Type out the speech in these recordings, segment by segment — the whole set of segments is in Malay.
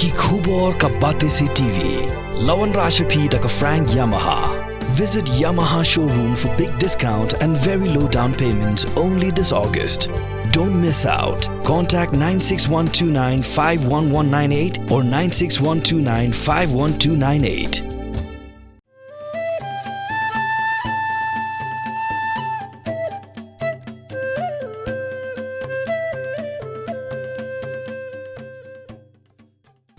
की Khubor ka Bate Se TV, Lawan Rashapi da ka Frank Yamaha. Visit Yamaha showroom for big discount and very low down payments only this August. Don't miss out. Contact 96129 51198 or 96129 51298.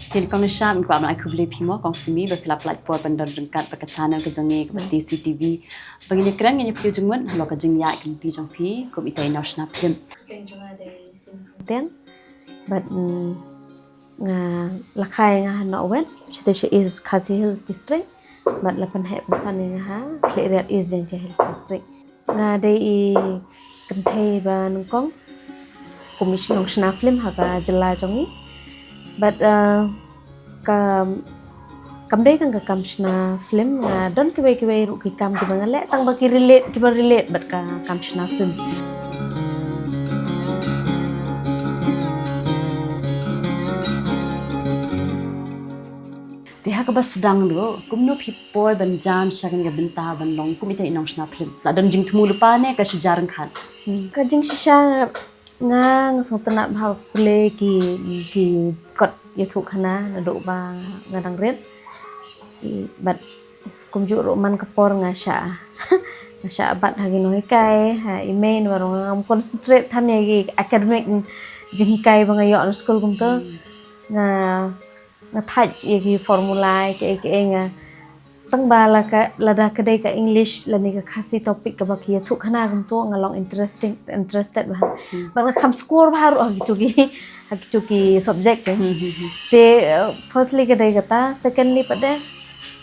Telekom Syam ko amai aku beli pimo kong simi berkelap platform bandar dengkat pada channel kejengi ke TC TV. Bagi keren yang piu jengun halo kejeng ya kinti jong pi ko itai national film. Then but nga lakai nga no wen she is Khasi Hills district but lapan hai pensan nga ha clear is Jaintia Hills district. Nga dei I kentai ba nungkong commission national film ha ka jela jongi but kam dei kan ka kam shna film nga don kibai ru ki kam ki bangale tang baki relate but ka kam shna film. Tiha ke bas sedang dulu, kumno pipoi banjam syakan ke bentah banlong kum itai national film. La don jing temu lupa ne ka sejarang kan. Ka jing shisha nga sang tanak bha play ki kot YouTube khana na do ba ngadang red but kum ju ro man kapor nga sha nga sha bat hagi no kai ha email warong ngam concentrate than ye academic jing kai ba nga yo no school kum to nga thaj ye ki formula ke nga tang ba la da ka dei ka English la ni ka khasi topic ka ba ki thu khana kum to ngalong interested ba ba kham score ba ro hagi ki subject te firstly ka dei kata secondly pada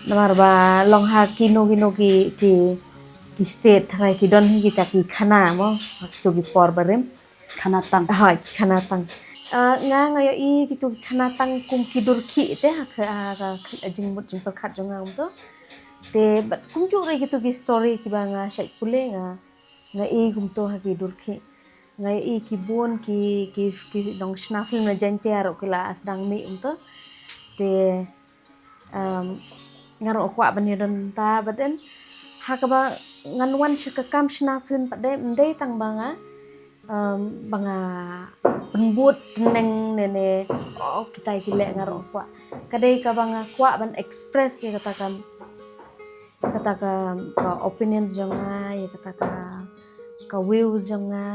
namar ba long ha kino ki state thai ki don hi ta ki khana mo hagi ki por barem Khana tang. ha khana tang nga ngayo I ki khana tang kum ki dur ki te ha jing perkhat jong ngam to te but kum ju re ki story ki ba nga shai kule nga I kum to ha ki dur ki nga I ki bon ki dong shna film na Jaintia ro kila asdang mi to te ngaro kwa bani don ta but then ha ka ba nganwan sha ka kam shna film pa de ndai tang ba nga banga penbut neng nene kita kile ngaro kwa kadai ka banga kwa ban express ya katakan ka opinions jonga ya katakan ka views jonga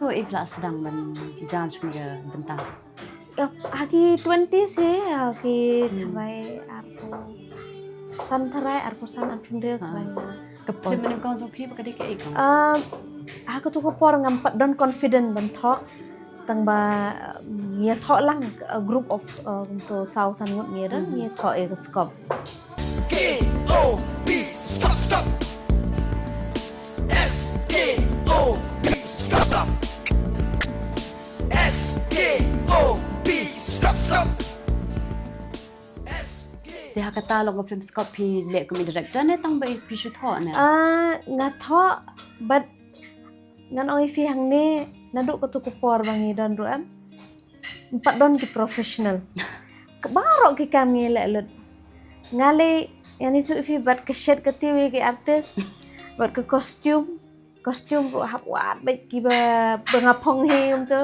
Oh ifla sedang ban jam sengga bentah. Hagi 20 sih hagi tharai arko san apundel tharai Kepoi film kong jong pi bakade ke ikong. aku tu ko por ngam pat don confident ban thok tang ba mia thok lang a group of to sau san ngot mia ran mia thok e skop SKOP stop SKOP stop SKOP stop Tiha kata long film scope pi le ko mi director ne tang ba pi shu tho na. nga thok but ngan oi fi hang ne naduk ko tu ko por bangi don ru am empat don ki professional kebarok ki kami le ngale yani tu fi bat ke shed ke tiwi ki artist bat ke costume ru hap wat baik ki ba ngapong he tu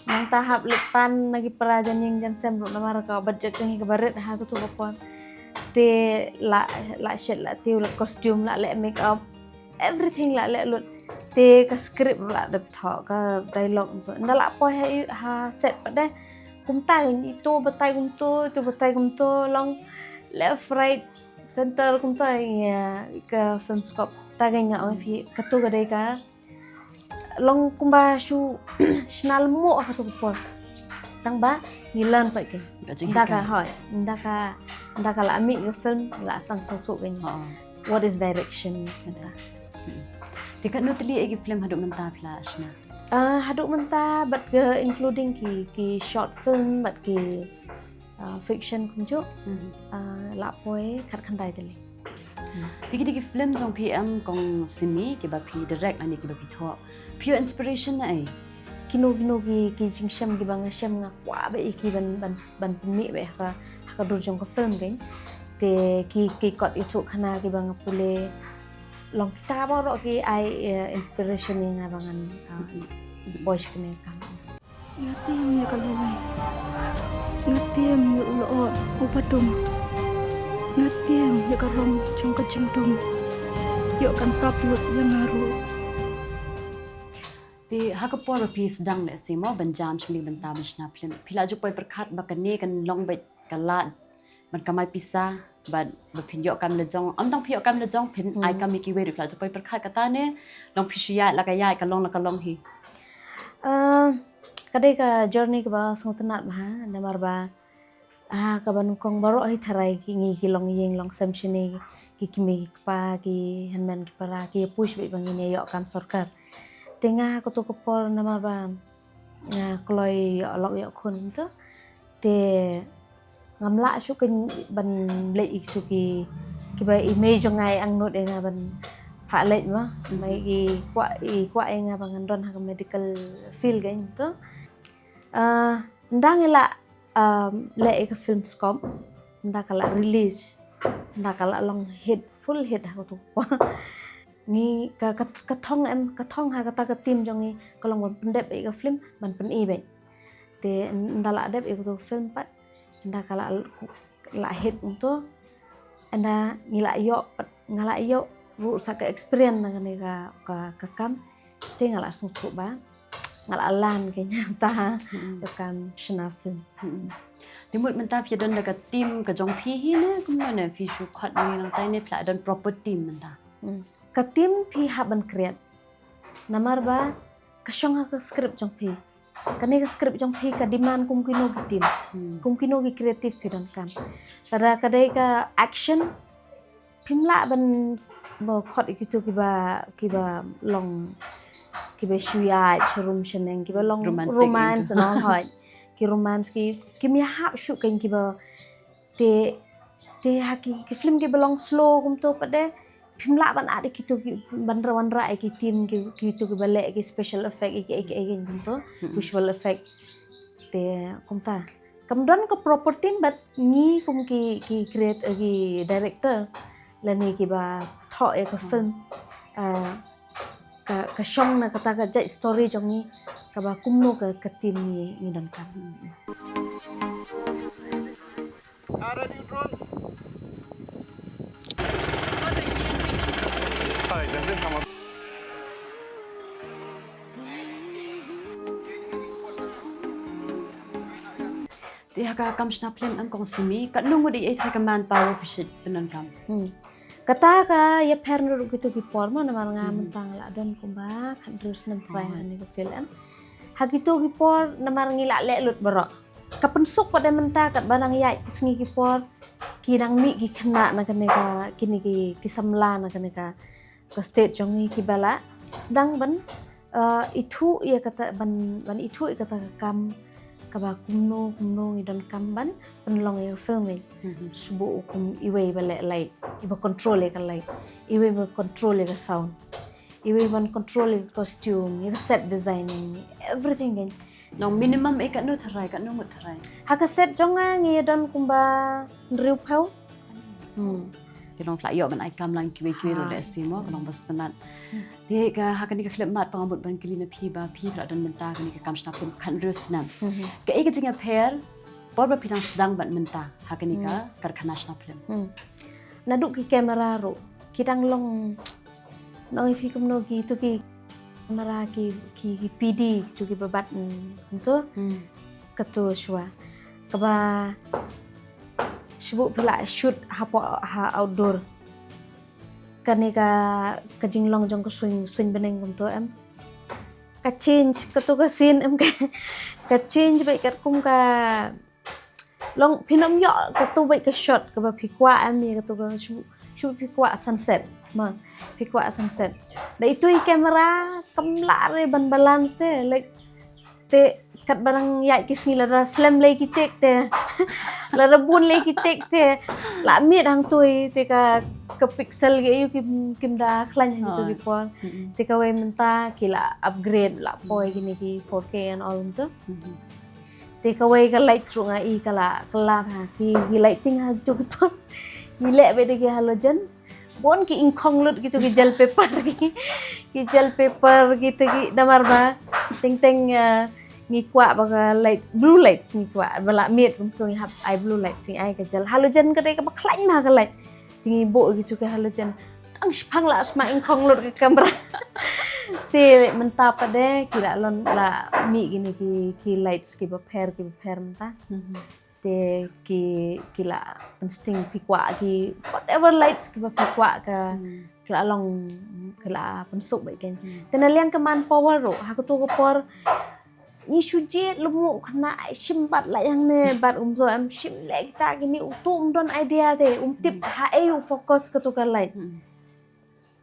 nang tahap lepan lagi perajan yang jan sem ru namar ka budget yang ke baret ha ko tu ko por te la shed la tiu la costume la le make up everything la le lut te ka script la de tho ka dialogue ndala po ha set pada kum tai itu betai kum to long left right center kum tai ya ka film scope ta ga nga oi fi ka tu ga dei ka long kum ba shu snal mo ha tu po tang ba ngilan pa ke ndaka hoy ndaka la ami ke film la sang sau tu ga what is direction Dekat nutli egi film haduk mentah flash na. Haduk mentah but including ki short film but ki fiction kumjo la poi khat khandai tele Diki film jong PM kong simi ke ba pi direct ani ke ba pi tho pure inspiration na ai kino ki jingshem ki bang shem nga kwa be ki ban mi be ka dur jong ko film gen te ki kot itu khana ki bang pule long kita ba ro ki ai inspiration ni nga bangan boys kene kan Ngatim ya kalaway. Ngatim ya ulo upadum. Ngatim ya karong trong kacingdum. Yo kan taplut yang haru. Ti hakapor pi sedang le simo banjam chmi benta bishna film. Pila ju poi perkhat bakane kan long bet kalat man kamai pisa bad bapinyo kam lejong amdang pio kam lejong pin ai kam miki we pila ju poi perkhat kata ne long pisuya la kaya kalong hi. Kadai ka journey ka ba sang tenat ma namar ba ka ban kong baro ai tharai ki ngi ki long yeng long samshine ki kimi pa ki hanman ki para ki push be bang ini yo kam sarkar tenga ko to ko por namar ba kloi yo lok yo khun to te ngamla su ken ban le ik su ki ba image ngai ang not enga ban pha le ma mai ki kwa enga bang don ha medical field gain to ndang ila le ek film scope ndakala release ndakala long hit full hit ha tu ni ka thong ha kata ka tim jong ni kalong ban pendep ek film ban pen i be te ndala dep ek tu film pat ndakala la hit untuk anda ngala yo ru sa ka experience ngane ka kam te ngala sung tu ba ngalalan kayaknya ta kan shna film Dimut menta pia don dekat tim ke jong pi hi ne kumana fi shu khat ni nang tai ne pla don proper team menta ka tim pi haban create namar ba ka shong ha ka script jong pi kane ka script jong pi ka demand kum kino ki tim kum kino ki creative pi don kam pada kadai ka action pimla ban bo khot ikitu ki ba long ki be shuya shrum sheneng ki ba long romance no hoy ki romance ki mi ha shu kan ki ba te ha ki film ki belong slow kum to pade phimla ban ade ki to ki ban rawan ra ki team ki to ki bale ki special effect ki kum to visual effect te kum ta kam don ko proper team but ni kum ki create ki director lani ki ba tho e ka film ka shong na kata ka jai story jong ni ka ba kumno ka team ni don kam Ready drone. Hi, Zendin, come on. ti haka kam shna film am kong simi kat nungu di ai ka man power pishit penon kam kata ka ya perno gitu ki porma na nga mentang la don kumba kan terus nem try ani ko film hagito ki por na ngila le lut baro kapensuk pada menta kat banang ya sngi ki por kirang mi ki khna na kane ka kini ki samla na kane ka state jong ki bala sedang ban itu ya kata ban itu kata kam kaba kumno idon kamban penlong ya film ni subu kum iwe bale like iba control ka like iwe ba control ka sound iwe ban control costume ya set designing everything kan no minimum e kat no tharai kat no ngut tharai haka set jonga ngi don kumba riu pau ti long fla yo ban ai kam lang kiwe ro le simo long bastanat ti ka hakani ka film mat pangambut ban kilina phi pra don menta kani ka kam shna film khan rusnam ka e ka jinga pair por ba pinang sedang ban menta hakani ka karkhana shna film naduk ki kamera ro kidang long noi fi kumno ki tu ki kamera ki PD tu ki babat untuk ketu shwa kaba sibuk pula shoot ha outdoor kane ka jinglong jong ko swing beneng kum to em ka change ka to ka scene em ka change bai kat kum ka long phinom yo ka to bai ka shot ka ba phikwa em ni ka to ka shoot phikwa sunset ma phikwa sunset da itu i camera kamla re ban balance te like te kat barang yai kis ni lara slam lay kitek te lara bun lay kitek te la mit hang tui te ka pixel ge yu kim da khlan gitu ki por te ka we menta kila upgrade la poi gini ki 4K and all tu te ka we ka light ru nga I kala ha ki lighting ha tu ki por ni le be de ki halogen bon ki ingkong lut gitu ki gel paper gitu ki damar ba ting ngikwa baga light blue light ngikwa bala mit kum tu hap ai blue light sing ai ka jal halogen ka dei ka bakhlain ma ka light tingi bo gitu ka halogen tang spang la asma ingkong lut ka kamera te menta pa de kira lon la mi gini ki lights ki ba pair menta te kila pensting pikwa ki whatever lights ki ba pikwa ka kila long kila pensuk ba ken tenalian ke man power ro ha tu ko por ni suje lumu kena simbat la yang ne bat so am sim le kita gini utum don idea te tip ha fokus ke tu ka light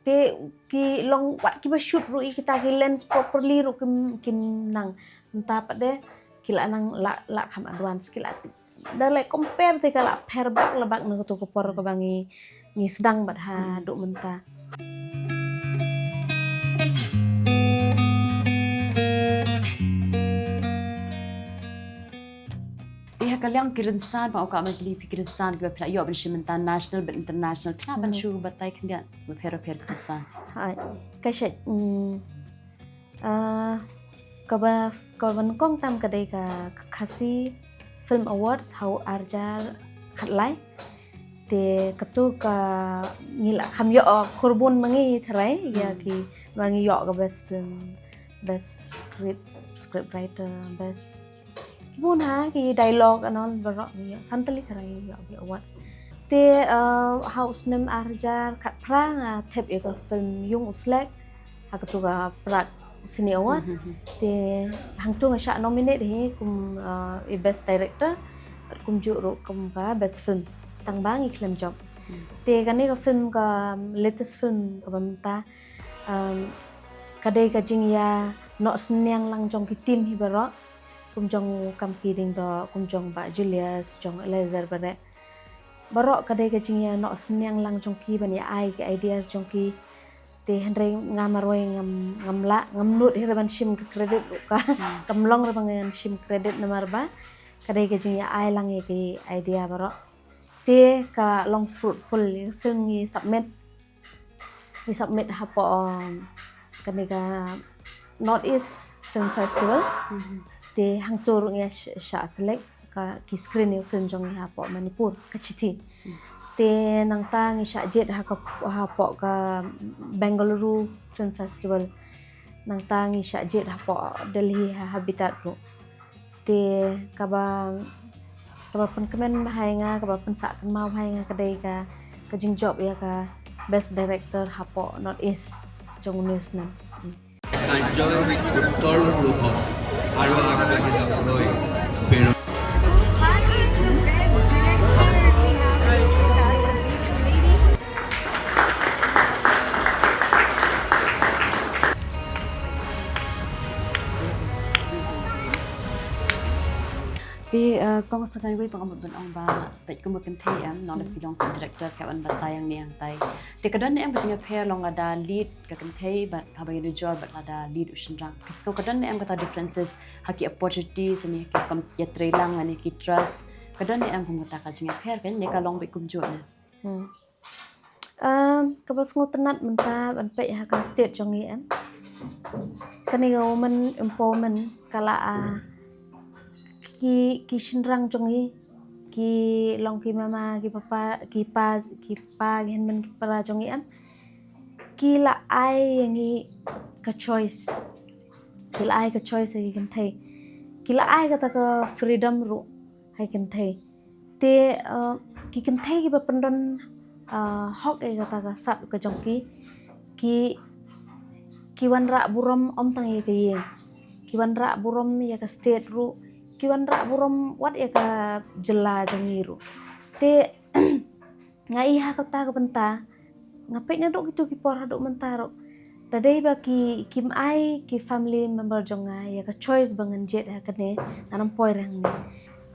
te ki long wat ki ba shoot ru kita ki lens properly ru kim nang menta pa de kila nang la kam advance kila dah like compare te kala pair bak lebak nang tu kopor ko bangi ni sedang bat ha duk menta kalian kirinsan pa ka magli pikirinsan ka pla yo ben shimenta national but international pla ban shu batay kandian per kirinsan hai kashet ka ban kong tam ka dei ka khasi film awards how arjar khatlai te katu ka ngila kham yo khorbun mangi thrai ya ki mangi yo ka best film best script writer best bun ha ki dialogue anon barok ni santali karai yo ki awards te house nem arjar khat prang thep e ka film yung uslek ha ka tu ka prak sini award te hang tu ngasha nominate he kum best director kum ju ro kum ka best film tang bang iklam job te kan ni ka film ka latest film ka bamta kadai ka jing ya no snyang lang jong ki team hi barok kum jong kam ki ding do kum jong ba Julius jong Eliezer barok kadai ka jing ya no snyang lang jong ki ban ya ai ki ideas jong ki te henry ngamaroi ngam nut hiraban sim ke credit ka kamlong ra bangan sim credit nomor ba kadai ka jing ya ai lang ki idea barok te ka long fruitful film ni submit hapo kadai ka North East Film Festival te hang tur nge sha select ka ki screen film jong ha po Manipur ka chiti te nang ta ngi sha jet ha po ka Bengaluru Film Festival nang ta ngi sha jet ha po Delhi Habitat ro te ka ba pen kemen hai nga ka ba pen sa kan mau hai nga kadai ka jing job ya ka best director ha po North East jong news na কাৰ্যৰ উত্তৰ লোক আৰু আগবাঢ়ি যাবলৈ Di kong sekarang gue pengambil benang ba baik kemudian thei am non film director kawan batai yang ni yang tai ti kadan em bajinga pair long ada lead ka kan thei bat habai ni job bat ada lead ushin rang kisko kadan em kata differences haki opportunities ni ki kam ya trailang ani ki trust kadan em kumata ka jinga pair kan ne ka long baik kum jo na kabas ngotenat menta ban pe ha kan state jong ni em kani woman empowerment kala ki shinrang jongi ki long ki mama ki papa ki pa gen men para jongi am ki la ai yangi ka choice ki la ai ka choice ki kan thai ki la ai ka ta ka freedom ru hai kan thai te ki kan thai ki ba pandon hok e ka ta ka sap ka jongi ki wan ra burom om tang ye ka yen ki wan ra burom ya ka state ru kiwan ra burom wat ya ka jela jangiru te ngai ha ka ta ka benta ngapai na dok itu ki por dok mentaro Tadai bagi kim ai ki family member jonga ya ka choice bangan jet ha kane anam poi rang ni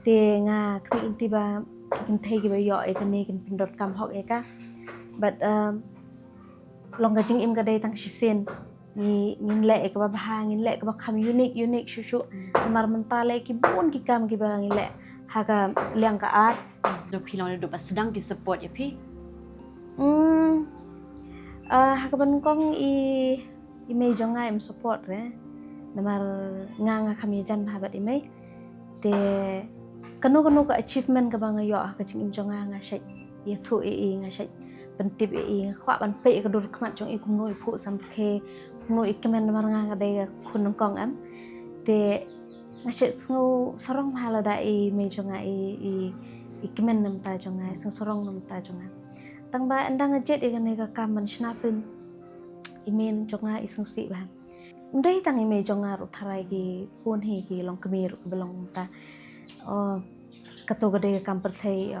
te nga kmi inti ba kin thei ki ba yo e kane kin pindot kam hok e ka but long ka jing im ka dai tang shisen ni ngin le ka ba ha ngin le ka ba kham unique shushu mar mentale ki bun ki kam ki ba ngin le ha ka liang ka art do pilong do ba sedang ki support ya pi hakaban kong imay jonga im support re namar nga kami jan bahabat imay te kanu ka achievement ka bang yo ka ching im jonga nga shay ya thu nga shay bantip khwa ban pe ka dur khmat jong i kumno i phu sam khe kumno i kemen namar nga dai kun kong am te nga shay sngo sorong hala da imay jonga i kemen nam ta jonga sorong nam ta jonga tang ba andang jet ikan ka kaman snafin imen jonga isung si ba ndai tang ime jonga ru tharai ki pun hi ki long kemir belong ta kato gade kam per thai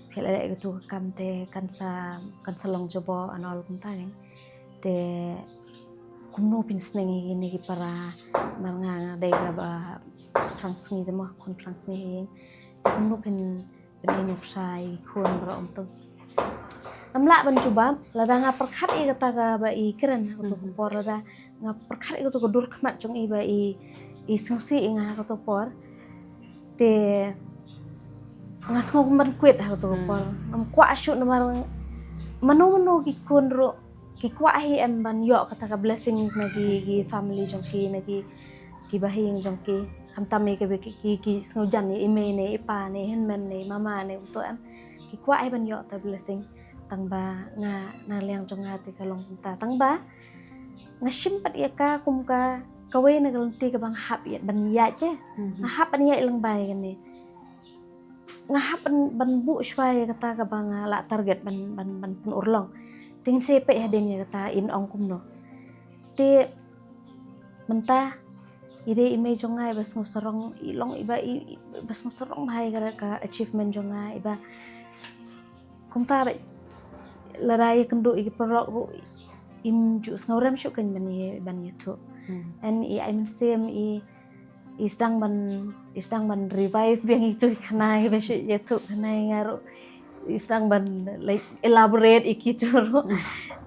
phela le tu kam te kan sa long jobo anol kum ta ngai te kumno pin sneng ni ki para marnga dai ga ba frangs ni de ma kun frangs ni kumno pin nyuk sai kun ro om tu namla ban coba lada nga perkhat i kata ka ba i keren aku tu por lada nga perkhat i tu ko dur khmat jong i ba i sungsi nga aku tu por te nga sngog man kwet aku tu por ngam kwa shu namar mano ki kun ro ki kwa hi em ban yo kata ka blessing na ki family jong ki na ki bahing jong ki ham tami ke ki sngog jan ni ime ne ipa ne henmen ne mama ne to am ki kwa ai ban yo ta blessing tang ba nga na liang jonga ti kalong ta tang ba nga simpat ya ka kum ka kawe na galanti ka bang hap ya ban ya che nga hap ban ya ilang bay kan ni nga hap ban bu shwai kata ka bang la target ban pun urlong tingin sepe ya den ya kata in ong kum no ti menta ide ime jonga bas ngsorong ilong iba bas ngsorong bay ka achievement jonga iba kum ta ba larai kendo i perok ru im ju ngauram shu kan ban tu and I'm same isdang ban revive yang itu kanai ba shu tu kanai ngaru isdang ban like elaborate ikitu ru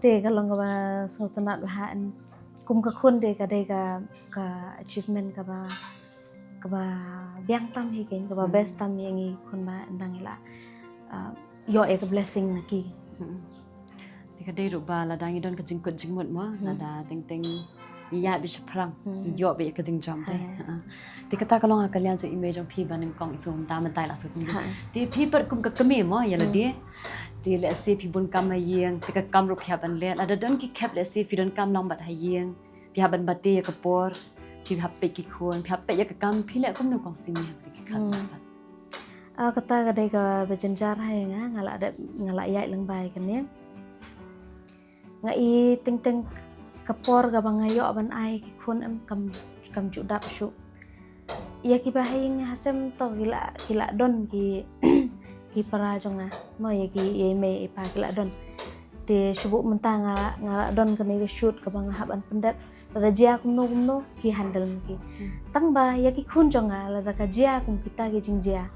te kalong ba sautanat bahan kum ka khun de ka dai ka achievement ka ba biang tam hi ken ka ba best tam yang i khun ba ndang ila yo e ka blessing na ki Tika dai ru ba la dangi don ka jingkut jingmut mo la da ting ya bi prang yo bi ka jing jam te tika ta kalong ka lian je image ong phi ban kong isum ta man tai la su ti phi per kum ka kami mo ya la di ti le se phi bun kam ma yeng tika kam ru phya ban le la da don ki khap le se phi don kam long bat ha yeng phi ban bate ka por phi hap pe ki khon phi hap pe ya ka kam phi le kum no kong sim ya ti ki khat bat kata kadai ka bejenjar hai ngala ya ilang bai kan ya nga i ting kapor ga bangayo ban ai ki khun am kam ju dap shu ya ki bahing hasem to gila don ki ki para jonga mo ya ki ye me pa gila don te shubu menta ngala don kan ga shoot ka bang haban pendat pada jia kumno ki handle ki tang ba ya ki khun jonga la ka jia kum kita ki jing jia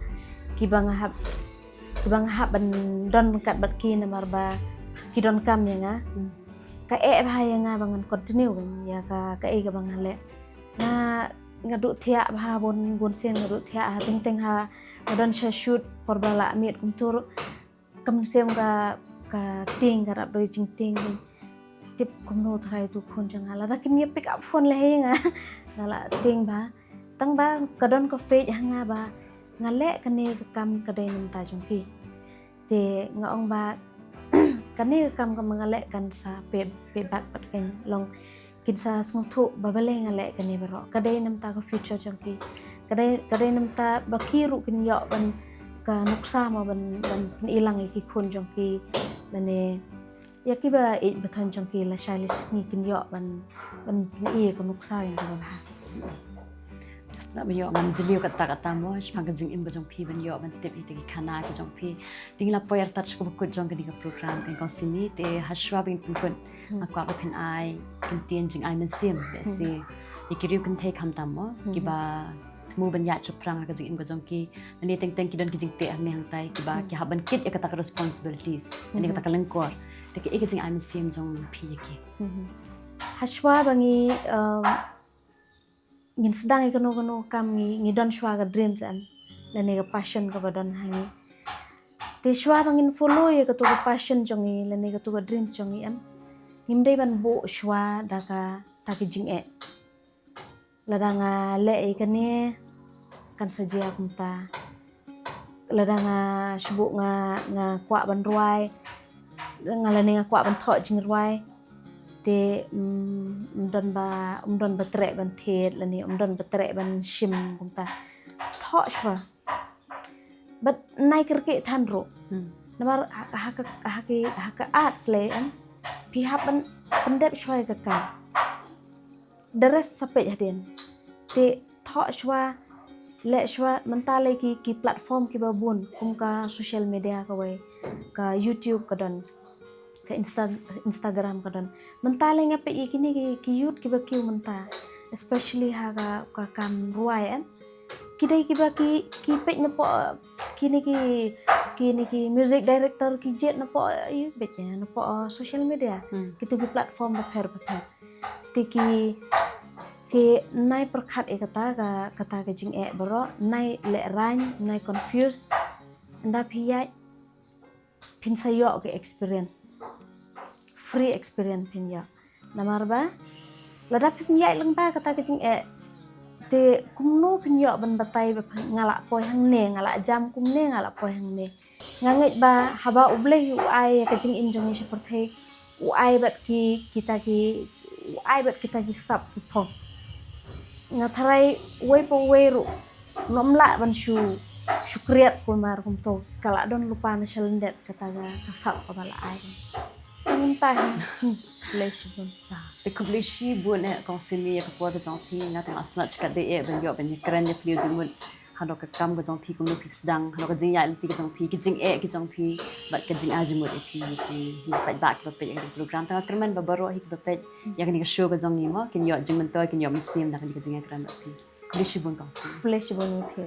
ki bang hab ban don kat bat ki namar ba ki don kam ya nga ka ba ya nga bangan continue kan ya ka ga bang le nga du thia ba bon sen nga du thia ting ha don shoot por bala mit kum tur kam sem ka ting ka rap doi jing ting tip kum no thrai tu khon jang la ra kim ye pick up phone le nga ngala ting ba tang ba ka don ko fe nga ba ngale kane kam kadai nam ta jongki te nga ong ba kane kam ngale kan sa pe bat pat ken long kin sa smong thu babale ngale kane baro kadai nam ta ko future jongki kadai nam ta bakiru kin yo ban ka nuksa ma ban ilang ki khun jongki mane yaki ba bathon jongki la shalis ni kin yo ban i ko nuksa kin ba nak menyo ngam jeliu kata-kata mo shpang jing im bajong pi benyo ban tip ite ki khana ki jong pi tingla poyar touch ko bukut jong kani ka program kan ko sini te hashwa bin pun aku apa pin ai kan tien jing ai men sim besi ikiriu kan te kham tam mo ki ba mu ban ya chaprang ka jing im bajong ki ni teng ki don ki jing te ang hang tai ki ba ki haban kit ya kata responsibilities ni kata kalengkor te ki jing ai men sim jong pi ki Hashwa bangi ngin sedang ikono kami ngidon shwa ka dreams am dan ka passion ka badon hangi te shwa bangin follow ya ka passion jongi dan ka dreams jongi am ngimdai ban bo shwa daka taki jing ladanga le ikane kan saja kumta ladanga shbu nga kwa ban ruai ngalane nga kwa ban tho jing ruai te umdon ba tre ban thet lani umdon ba tre ban shim kumta tho shwa but nai kerke than ro namar haka art sle an pi hap ban pendep shwa ka deres sape hadin te tho shwa le shwa mentale ki platform ki babun kum ka social media ka wai ka YouTube ka don ke Instagram kadon mentale ngape ikini ki yut ki bakiu menta especially haga ka kam ruai am kidai ki baki ki pej na po kini ki music director ki jet na po bet na po social media kitu ki platform ba pher tiki nai perkhat kata ka jing baro nai le ran nai confuse anda piyai pin sayo ke experience free experience pinya namar ba lada pinya lang ba kata kecing te kumno pinya ban batai ba ngalak poi hang ne ngalak jam kumne ngalak poi hang ne ngangai ba haba uble yu ai kecing Indonesia seperti ai bat kita ki sap po ngatharai we po we ru nomla ban syukriat kumar kumto kala don lupa na syalendet kata ga kasap pabala ai Entah, lesibun. Bekublishi bun konsili ya kepuar jong pi ngat asnat kat de ben yo ben keren ya pliu jung hano ka kam jong pi kum pi sedang hano ka jing ya pi jong pi ki jong pi bat ka jing ajumut pi pat bak ba pe yang program tang kerman ba baro hik ba pe yang ni ka show ka jong ni mo kin yo jing mentor kin yo musim dak ni ka jing keren pi kublishi bun konsili Lesibun pi